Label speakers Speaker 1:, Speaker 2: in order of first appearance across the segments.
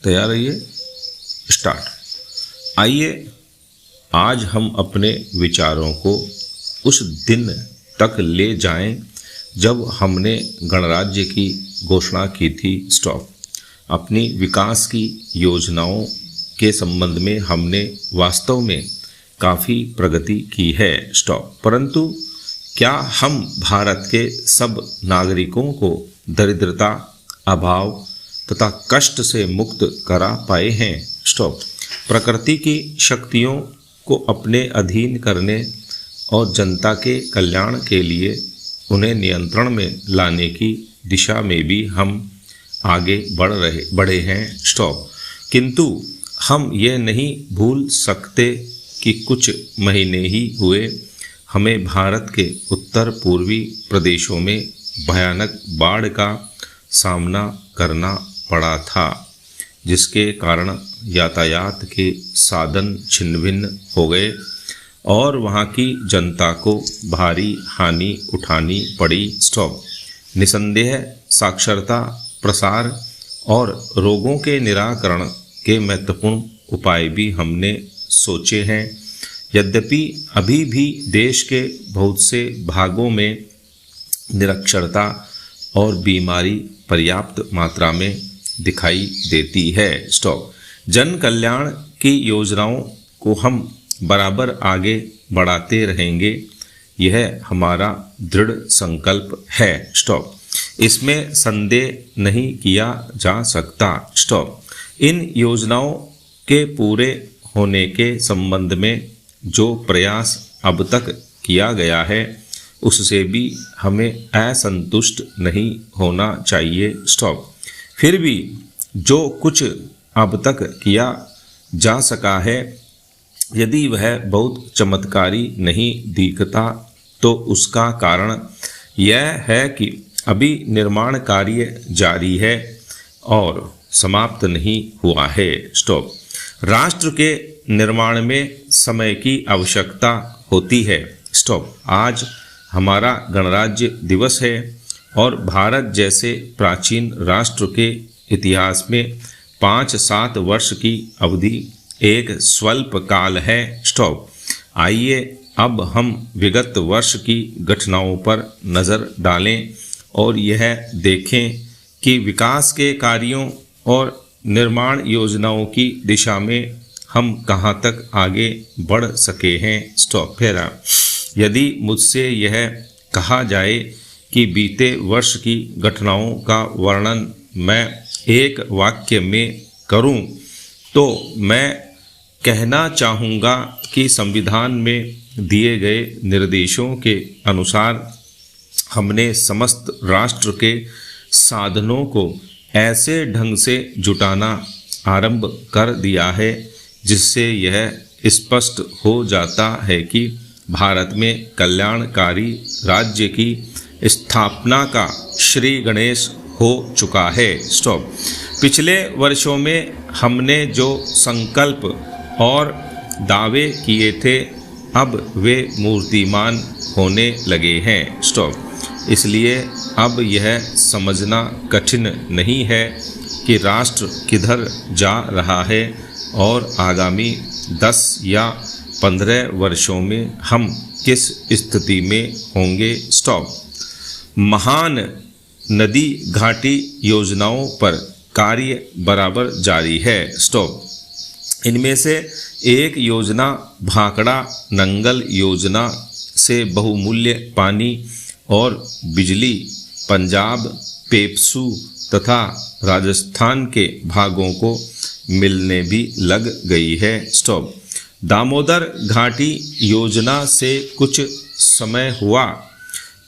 Speaker 1: तैयार रहिए, स्टार्ट। आइए आज हम अपने विचारों को उस दिन तक ले जाएं जब हमने गणराज्य की घोषणा की थी। स्टॉप। अपनी विकास की योजनाओं के संबंध में हमने वास्तव में काफ़ी प्रगति की है। स्टॉप। परंतु क्या हम भारत के सब नागरिकों को दरिद्रता, अभाव तथा कष्ट से मुक्त करा पाए हैं? स्टॉप। प्रकृति की शक्तियों को अपने अधीन करने और जनता के कल्याण के लिए उन्हें नियंत्रण में लाने की दिशा में भी हम आगे बढ़े हैं। स्टॉप। किंतु हम ये नहीं भूल सकते कि कुछ महीने ही हुए हमें भारत के उत्तर पूर्वी प्रदेशों में भयानक बाढ़ का सामना करना पड़ा था, जिसके कारण यातायात के साधन छिन्न-भिन्न हो गए और वहाँ की जनता को भारी हानि उठानी पड़ी। स्टॉप। निसंदेह साक्षरता प्रसार और रोगों के निराकरण के महत्वपूर्ण उपाय भी हमने सोचे हैं। यद्यपि अभी भी देश के बहुत से भागों में निरक्षरता और बीमारी पर्याप्त मात्रा में दिखाई देती है। स्टॉप। जन कल्याण की योजनाओं को हम बराबर आगे बढ़ाते रहेंगे, यह हमारा दृढ़ संकल्प है। स्टॉप। इसमें संदेह नहीं किया जा सकता। स्टॉप। इन योजनाओं के पूरे होने के संबंध में जो प्रयास अब तक किया गया है उससे भी हमें असंतुष्ट नहीं होना चाहिए। स्टॉप। फिर भी जो कुछ अब तक किया जा सका है, यदि वह बहुत चमत्कारी नहीं दिखता तो उसका कारण यह है कि अभी निर्माण कार्य जारी है और समाप्त नहीं हुआ है। स्टॉप। राष्ट्र के निर्माण में समय की आवश्यकता होती है। स्टॉप। आज हमारा गणराज्य दिवस है और भारत जैसे प्राचीन राष्ट्र के इतिहास में 5-7 वर्ष की अवधि एक स्वल्प काल है। स्टॉप। आइए अब हम विगत वर्ष की घटनाओं पर नज़र डालें और यह देखें कि विकास के कार्यों और निर्माण योजनाओं की दिशा में हम कहाँ तक आगे बढ़ सके हैं। स्टॉप। फेरा। यदि मुझसे यह कहा जाए कि बीते वर्ष की घटनाओं का वर्णन मैं एक वाक्य में करूं, तो मैं कहना चाहूँगा कि संविधान में दिए गए निर्देशों के अनुसार हमने समस्त राष्ट्र के साधनों को ऐसे ढंग से जुटाना आरंभ कर दिया है जिससे यह स्पष्ट हो जाता है कि भारत में कल्याणकारी राज्य की स्थापना का श्री गणेश हो चुका है। स्टॉप। पिछले वर्षों में हमने जो संकल्प और दावे किए थे अब वे मूर्तिमान होने लगे हैं। स्टॉप। इसलिए अब यह समझना कठिन नहीं है कि राष्ट्र किधर जा रहा है और आगामी 10 या 15 वर्षों में हम किस स्थिति में होंगे। स्टॉप। महान नदी घाटी योजनाओं पर कार्य बराबर जारी है। स्टॉप। इनमें से एक योजना भाखड़ा नंगल योजना से बहुमूल्य पानी और बिजली पंजाब, पेप्सू तथा राजस्थान के भागों को मिलने भी लग गई है। स्टॉप। दामोदर घाटी योजना से कुछ समय हुआ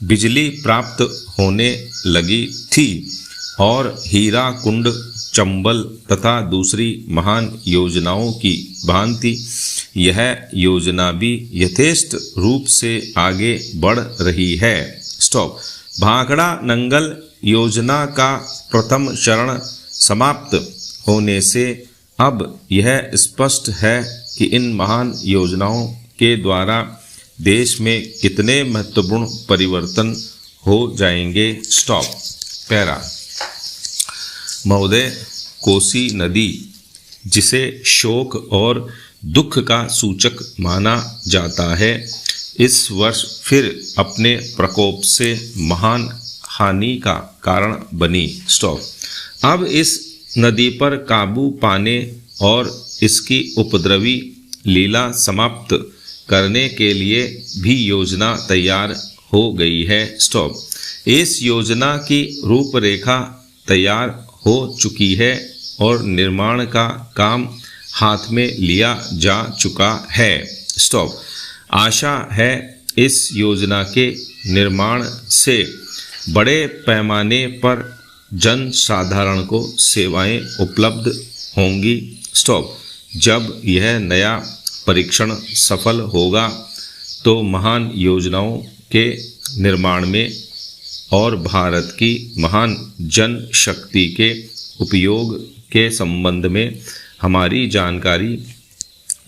Speaker 1: बिजली प्राप्त होने लगी थी और हीरा कुंड, चंबल तथा दूसरी महान योजनाओं की भांति यह योजना भी यथेष्ट रूप से आगे बढ़ रही है। स्टॉप। भाखड़ा नंगल योजना का प्रथम चरण समाप्त होने से अब यह स्पष्ट है कि इन महान योजनाओं के द्वारा देश में कितने महत्वपूर्ण परिवर्तन हो जाएंगे। स्टॉप। पैरा। महोदय, कोसी नदी जिसे शोक और दुख का सूचक माना जाता है, इस वर्ष फिर अपने प्रकोप से महान हानि का कारण बनी। स्टॉप। अब इस नदी पर काबू पाने और इसकी उपद्रवी लीला समाप्त करने के लिए भी योजना तैयार हो गई है। स्टॉप। इस योजना की रूपरेखा तैयार हो चुकी है और निर्माण का काम हाथ में लिया जा चुका है। स्टॉप। आशा है इस योजना के निर्माण से बड़े पैमाने पर जन साधारण को सेवाएं उपलब्ध होंगी। स्टॉप। जब यह नया परीक्षण सफल होगा तो महान योजनाओं के निर्माण में और भारत की महान जन शक्ति के उपयोग के संबंध में हमारी जानकारी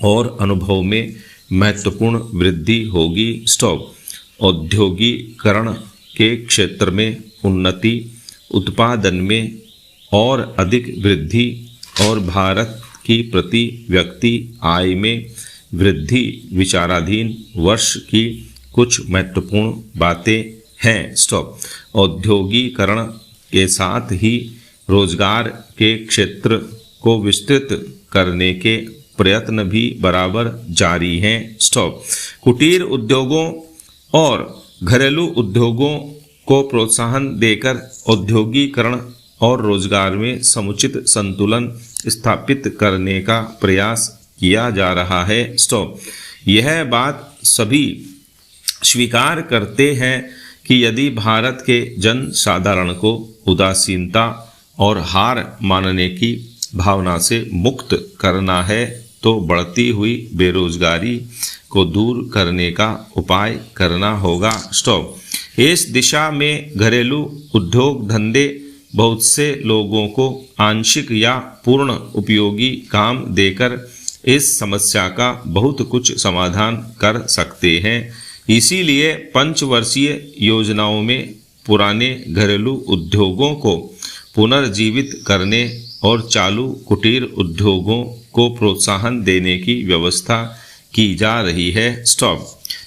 Speaker 1: और अनुभव में महत्वपूर्ण वृद्धि होगी। स्टॉप। औद्योगिकरण के क्षेत्र में उन्नति, उत्पादन में और अधिक वृद्धि और भारत की प्रति व्यक्ति आय में वृद्धि विचाराधीन वर्ष की कुछ महत्वपूर्ण बातें हैं। स्टॉप। औद्योगिकरण के साथ ही रोजगार के क्षेत्र को विस्तृत करने के प्रयत्न भी बराबर जारी हैं। स्टॉप। कुटीर उद्योगों और घरेलू उद्योगों को प्रोत्साहन देकर औद्योगिकरण और रोजगार में समुचित संतुलन स्थापित करने का प्रयास किया जा रहा है। स्टॉप। यह बात सभी स्वीकार करते हैं कि यदि भारत के जन साधारण को उदासीनता और हार मानने की भावना से मुक्त करना है तो बढ़ती हुई बेरोजगारी को दूर करने का उपाय करना होगा। स्टॉप। इस दिशा में घरेलू उद्योग धंधे बहुत से लोगों को आंशिक या पूर्ण उपयोगी काम देकर इस समस्या का बहुत कुछ समाधान कर सकते हैं। इसीलिए पंचवर्षीय योजनाओं में पुराने घरेलू उद्योगों को पुनर्जीवित करने और चालू कुटीर उद्योगों को प्रोत्साहन देने की व्यवस्था की जा रही है। स्टॉप।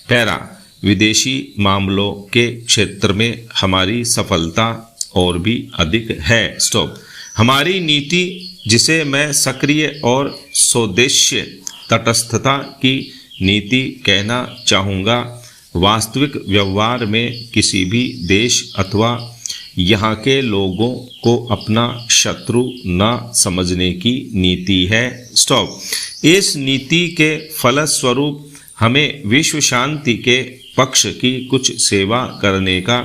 Speaker 1: पैरा। विदेशी मामलों के क्षेत्र में हमारी सफलता और भी अधिक है। स्टॉप। हमारी नीति, जिसे मैं सक्रिय और स्वदेश्य तटस्थता की नीति कहना चाहूँगा, वास्तविक व्यवहार में किसी भी देश अथवा यहाँ के लोगों को अपना शत्रु न समझने की नीति है। स्टॉप। इस नीति के फलस्वरूप हमें विश्व शांति के पक्ष की कुछ सेवा करने का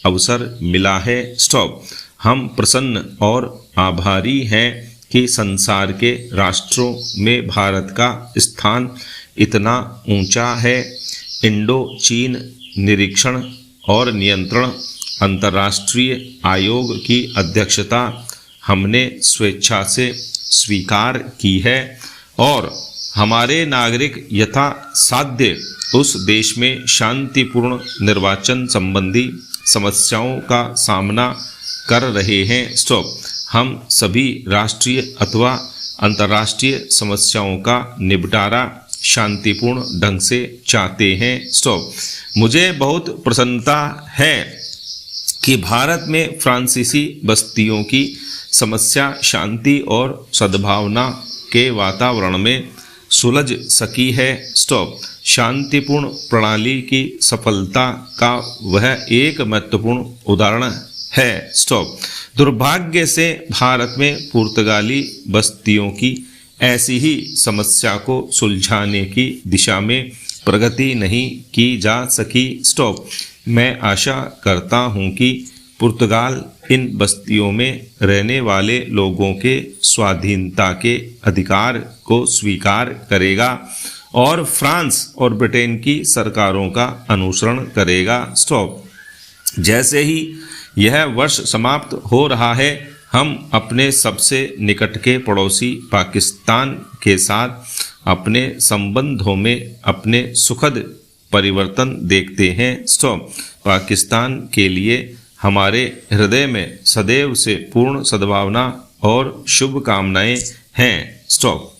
Speaker 1: अवसर मिला है। स्टॉप। हम प्रसन्न और आभारी हैं कि संसार के राष्ट्रों में भारत का स्थान इतना ऊंचा है। इंडो चीन निरीक्षण और नियंत्रण अंतर्राष्ट्रीय आयोग की अध्यक्षता हमने स्वेच्छा से स्वीकार की है और हमारे नागरिक यथासाध्य उस देश में शांतिपूर्ण निर्वाचन संबंधी समस्याओं का सामना कर रहे हैं। स्टॉप। हम सभी राष्ट्रीय अथवा अंतर्राष्ट्रीय समस्याओं का निपटारा शांतिपूर्ण ढंग से चाहते हैं। स्टॉप। मुझे बहुत प्रसन्नता है कि भारत में फ्रांसीसी बस्तियों की समस्या शांति और सद्भावना के वातावरण में सुलझ सकी है। स्टॉप। शांतिपूर्ण प्रणाली की सफलता का वह एक महत्वपूर्ण उदाहरण है। स्टॉप। दुर्भाग्य से भारत में पुर्तगाली बस्तियों की ऐसी ही समस्या को सुलझाने की दिशा में प्रगति नहीं की जा सकी। स्टॉप। मैं आशा करता हूं कि पुर्तगाल इन बस्तियों में रहने वाले लोगों के स्वाधीनता के अधिकार को स्वीकार करेगा और फ्रांस और ब्रिटेन की सरकारों का अनुसरण करेगा। स्टॉप। जैसे ही यह वर्ष समाप्त हो रहा है, हम अपने सबसे निकट के पड़ोसी पाकिस्तान के साथ अपने संबंधों में अपने सुखद परिवर्तन देखते हैं। स्टॉप। पाकिस्तान के लिए हमारे हृदय में सदैव से पूर्ण सद्भावना और शुभकामनाएं हैं। स्टॉप।